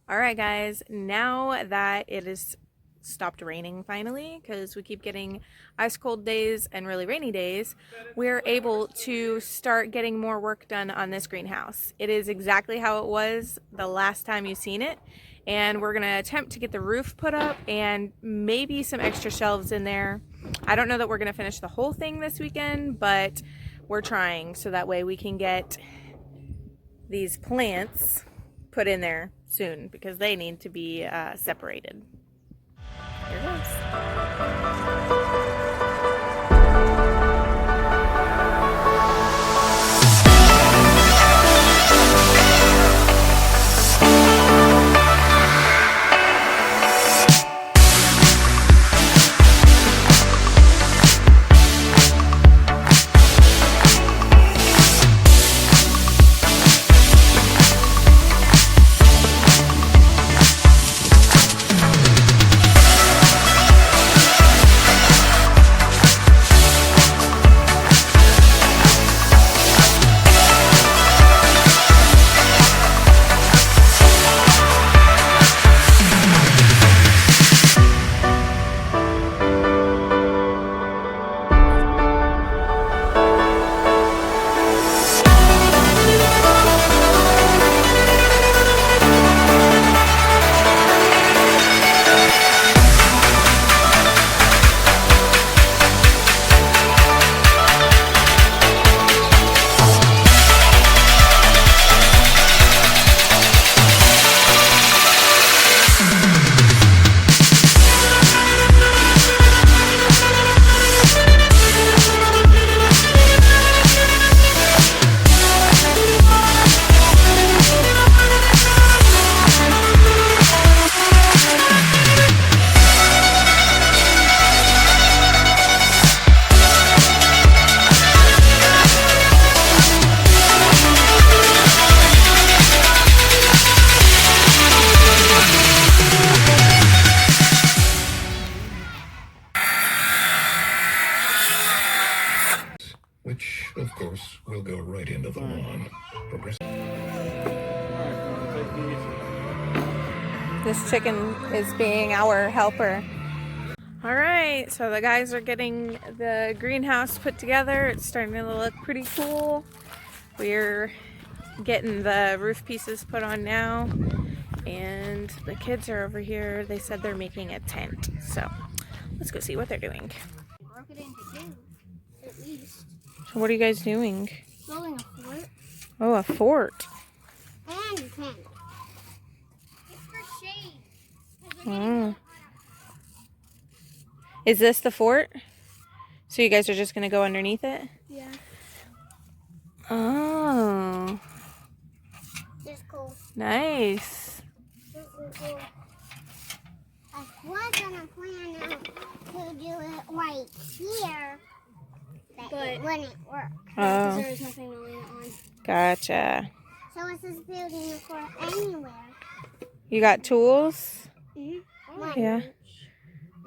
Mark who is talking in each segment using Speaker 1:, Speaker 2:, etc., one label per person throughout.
Speaker 1: All right, guys, now that it is stopped raining finally, because we keep getting ice cold days and really rainy days, we're able to start getting more work done on this greenhouse. It is exactly how it was the last time you've seen it, and we're gonna attempt to get the roof put up and maybe some extra shelves in there. I don't know that we're gonna finish the whole thing this weekend, but we're trying so that way we can get these plants put in there soon because they need to be separated. Here goes.
Speaker 2: Which, of course, will go right into the lawn.
Speaker 1: This chicken is being our helper. All right, so the guys are getting the greenhouse put together. It's starting to look pretty cool. We're getting the roof pieces put on now, and the kids are over here. They said they're making a tent, so let's go see what they're doing.
Speaker 3: Broke it into two, at least.
Speaker 1: So what are you guys doing?
Speaker 3: Building a fort.
Speaker 1: Oh, a fort.
Speaker 3: And a tent. It's for shade.
Speaker 1: Oh. Is this the fort? So you guys are just gonna go underneath it?
Speaker 3: Yeah.
Speaker 1: Oh.
Speaker 3: It's cool.
Speaker 1: Nice.
Speaker 3: I was gonna plan out to do it right here, but it wouldn't work.
Speaker 1: Oh.
Speaker 3: Because there was nothing to lean on.
Speaker 1: Gotcha.
Speaker 3: So is this building a fort anywhere?
Speaker 1: You got tools?
Speaker 3: Mm-hmm.
Speaker 1: Yeah.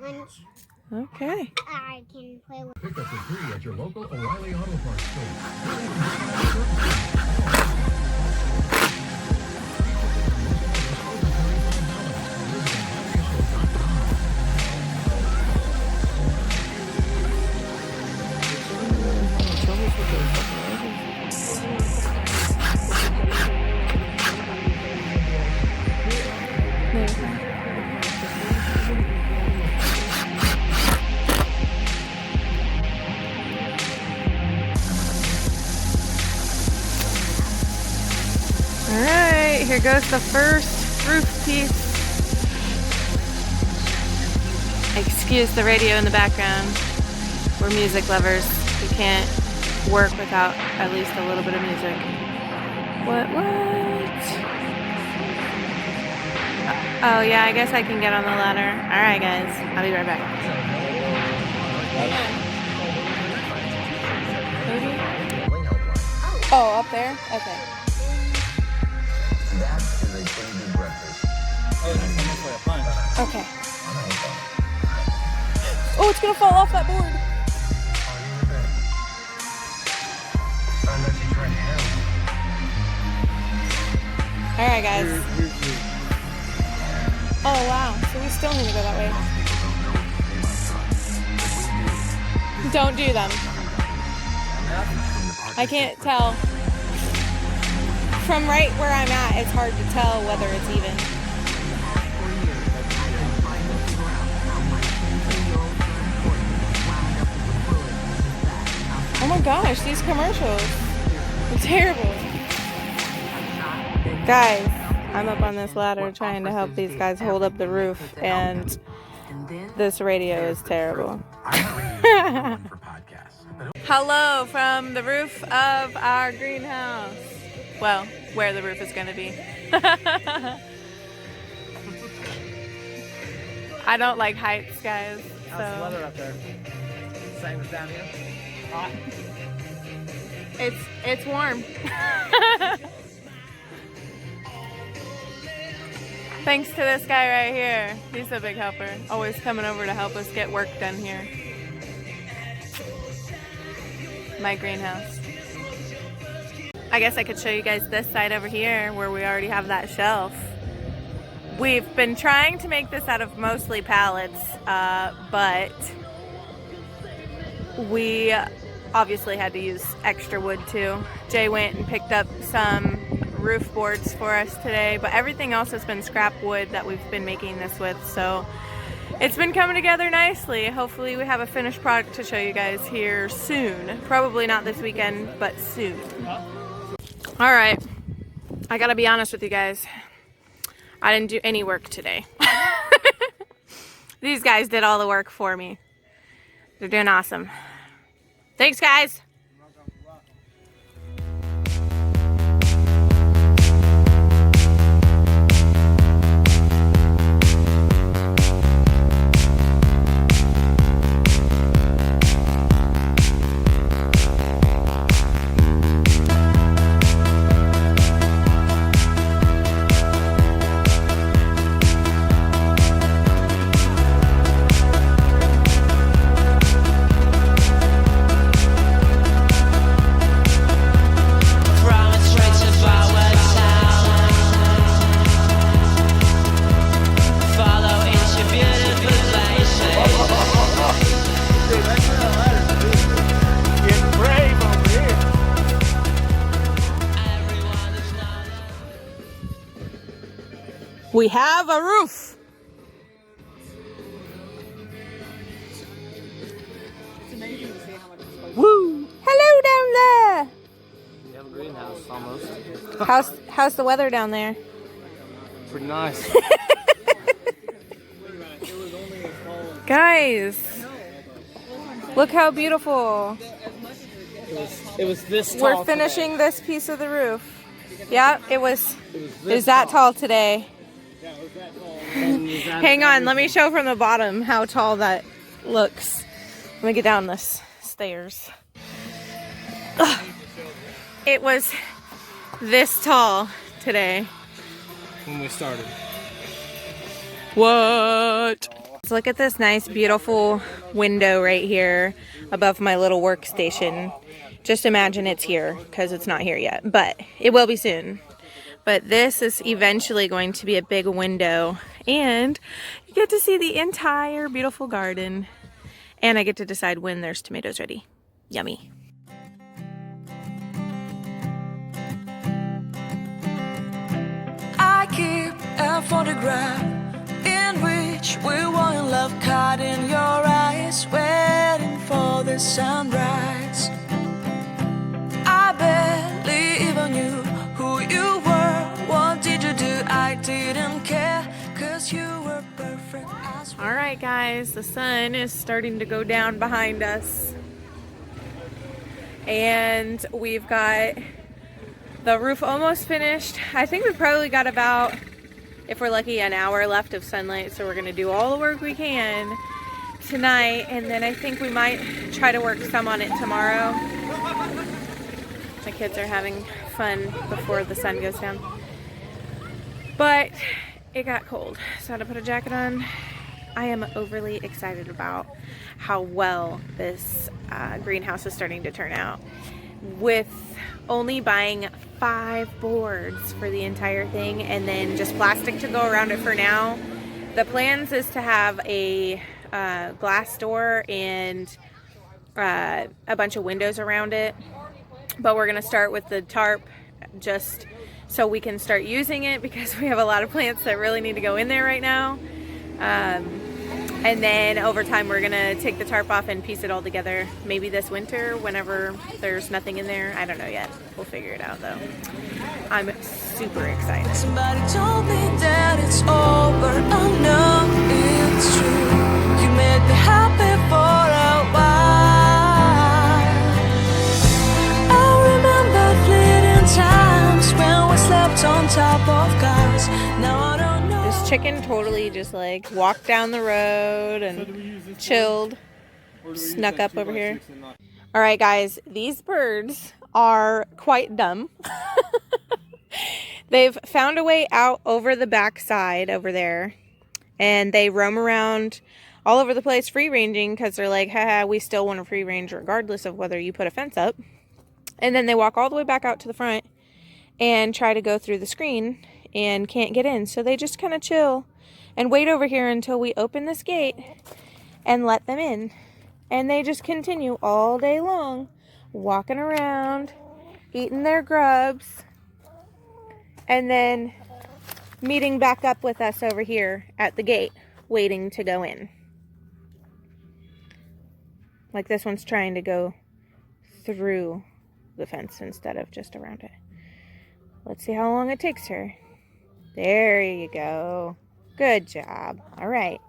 Speaker 3: Lunch.
Speaker 1: Okay.
Speaker 3: I can play with.
Speaker 2: Pick up for free at your local O'Reilly Auto Parts
Speaker 1: Alright, here goes the first roof piece. Excuse the radio in the background. We're music lovers. We can't work without at least a little bit of music. What? Oh yeah, I guess I can get on the ladder. Alright guys, I'll be right back. Maybe? Oh, up there? Okay.
Speaker 4: That is a pretty good breakfast.
Speaker 5: Oh, that's almost like a punch.
Speaker 1: Okay. Oh, it's gonna fall off that board. Alright guys. Oh wow, so we still need to go that way. Don't do them. I can't tell. From right where I'm at, it's hard to tell whether it's even. Oh my gosh, these commercials are terrible. Guys, I'm up on this ladder trying to help these guys hold up the roof, and this radio is terrible. Hello from the roof of our greenhouse. Well, where the roof is going to be. I don't like heights, guys.
Speaker 5: How's the weather up there? Same as down here? Hot?
Speaker 1: It's warm. Thanks to this guy right here. He's a big helper. Always coming over to help us get work done here. My greenhouse. I guess I could show you guys this side over here where we already have that shelf. We've been trying to make this out of mostly pallets, but we obviously had to use extra wood too. Jay went and picked up some roof boards for us today, but everything else has been scrap wood that we've been making this with, so it's been coming together nicely. Hopefully we have a finished product to show you guys here soon. Probably not this weekend, but soon. All right, I gotta be honest with you guys. I didn't do any work today. These guys did all the work for me. They're doing awesome. Thanks, guys. We have a roof.
Speaker 5: It's amazing to see how much it's supposed
Speaker 1: Woo! Hello down
Speaker 5: to. You have a greenhouse almost.
Speaker 1: there. How's the weather down there?
Speaker 5: Pretty nice.
Speaker 1: Guys, look how beautiful.
Speaker 5: It was this tall.
Speaker 1: We're finishing this piece of the roof. Yeah, it was that tall today. Hang on, let me show from the bottom how tall that looks. Let me get down this stairs. Ugh. It was this tall today.
Speaker 5: When we started.
Speaker 1: What? Look at this nice, beautiful window right here above my little workstation. Just imagine it's here, because it's not here yet, but it will be soon. But this is eventually going to be a big window, and you get to see the entire beautiful garden, and I get to decide when there's tomatoes ready. Yummy.
Speaker 6: I keep a photograph in which we were in love, caught in your eyes, waiting for the sunrise. I barely even knew who you were. What did you do? I didn't care, 'cause you were perfect as well.
Speaker 1: All right, guys, the sun is starting to go down behind us, and we've got the roof almost finished. I think we've probably got about, if we're lucky, an hour left of sunlight, so we're gonna do all the work we can tonight, and then I think we might try to work some on it tomorrow. My kids are having fun before the sun goes down. But it got cold, so I had to put a jacket on. I am overly excited about how well this greenhouse is starting to turn out. With only buying 5 boards for the entire thing and then just plastic to go around it for now, the plans is to have a glass door and a bunch of windows around it, but we're gonna start with the tarp just so we can start using it, because we have a lot of plants that really need to go in there right now. And then over time we're gonna take the tarp off and piece it all together, maybe this winter whenever there's nothing in there. I don't know yet. We'll figure it out though. I'm super excited.
Speaker 6: Somebody told me that it's over. Oh no, it's true. You made me happy for a while. I remember fleeting times when we slept on top of cars. Now I don't know.
Speaker 1: This chicken totally just like walked down the road and chilled, snuck up over here. All right, guys, these birds are quite dumb. They've found a way out over the back side over there, and they roam around all over the place free ranging because they're like, haha, we still want to free range regardless of whether you put a fence up. And then they walk all the way back out to the front and try to go through the screen and can't get in. So they just kind of chill and wait over here until we open this gate and let them in. And they just continue all day long, walking around, eating their grubs, and then meeting back up with us over here at the gate, waiting to go in. Like this one's trying to go through the fence instead of just around it. Let's see how long it takes her. There you go. Good job. All right.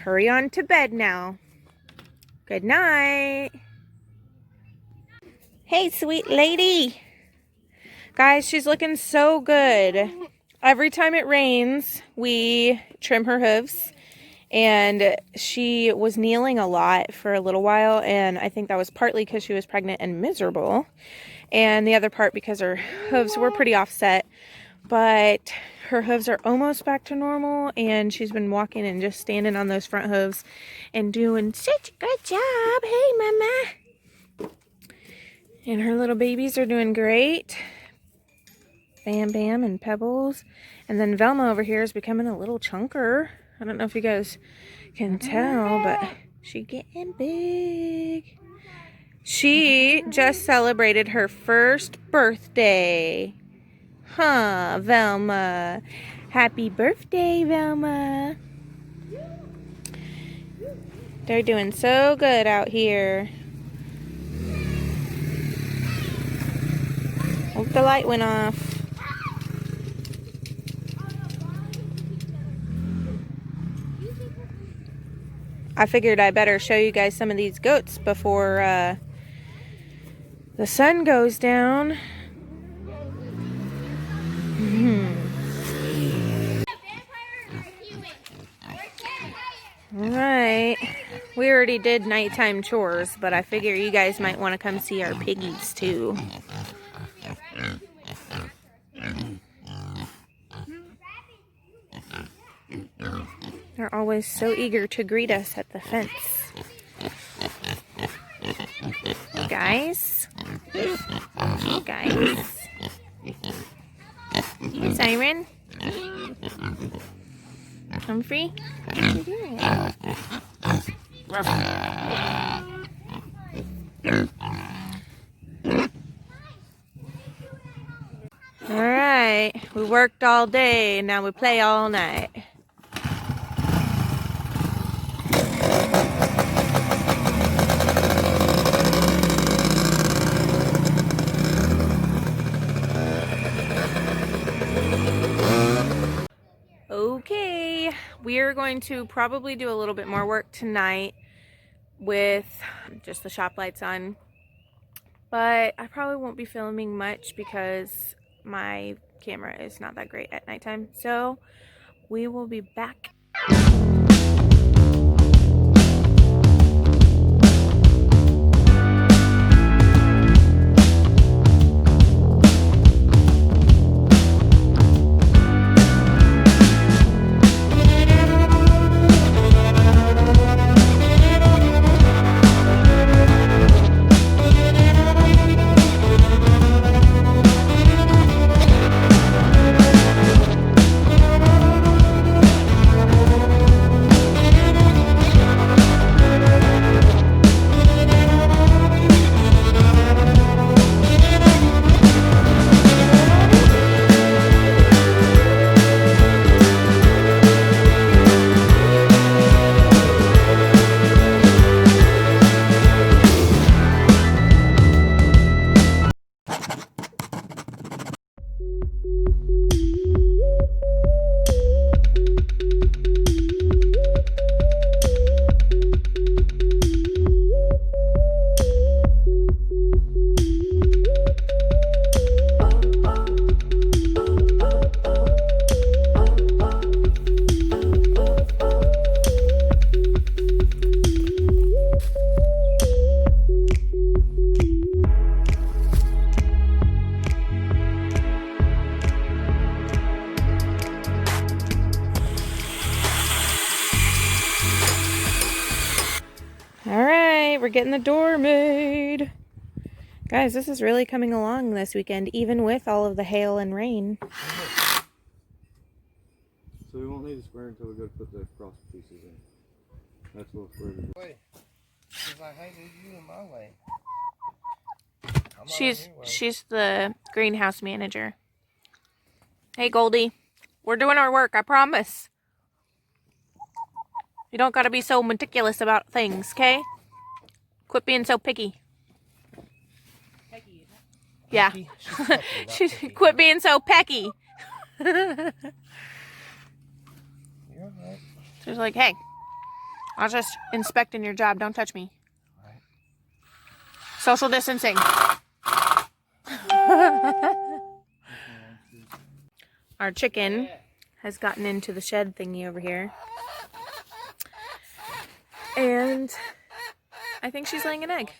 Speaker 1: Hurry on to bed now. Good night. Hey, sweet lady. Guys, she's looking so good. Every time it rains, we trim her hooves. And she was kneeling a lot for a little while. And I think that was partly because she was pregnant and miserable. And the other part because her hooves were pretty offset. But her hooves are almost back to normal, and she's been walking and just standing on those front hooves and doing such a good job. Hey, mama. And her little babies are doing great. Bam Bam and Pebbles. And then Velma over here is becoming a little chunker. I don't know if you guys can tell, but she's getting big. She just celebrated her first birthday. Huh, Velma. Happy birthday, Velma. They're doing so good out here. Hope the light went off. I figured I better show you guys some of these goats before the sun goes down. Alright, we already did nighttime chores, but I figure you guys might want to come see our piggies too. They're always so eager to greet us at the fence. Hey guys. Hey guys. Hey Siren. Humphrey, what are you doing? Alright, we worked all day, now we play all night. Okay, we are going to probably do a little bit more work tonight with just the shop lights on, but I probably won't be filming much because my camera is not that great at nighttime, so we will be back. we're getting the door made. Guys, this is really coming along this weekend, even with all of the hail and rain.
Speaker 7: So we won't need a square until we go to put the cross pieces in. That's what we're going to do.
Speaker 5: Wait. She's like, hey, dude, you in my way. I'm not in your way.
Speaker 1: She's the greenhouse manager. Hey, Goldie. We're doing our work, I promise. You don't gotta be so meticulous about things, okay? Quit being so picky. Yeah. She's quit being so pecky.
Speaker 5: You're right.
Speaker 1: She's like, hey, I was just inspecting your job. Don't touch me.
Speaker 5: Right.
Speaker 1: Social distancing. Our chicken has gotten into the shed thingy over here. And I think she's laying an egg.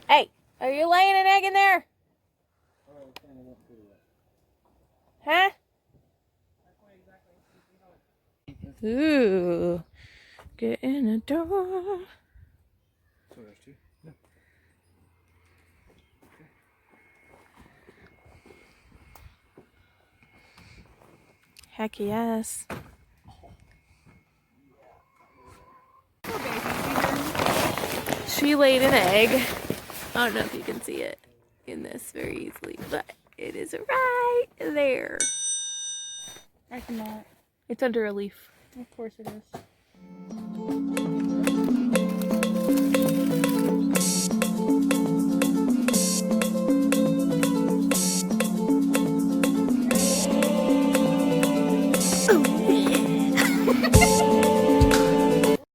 Speaker 1: Hey, are you laying an egg in there? Huh? Ooh. Get in the door.
Speaker 7: So there's two. Yeah.
Speaker 1: Heck yes. She laid an egg. I don't know if you can see it in this very easily, but it is right there. I cannot. It's under a leaf. Of course it is.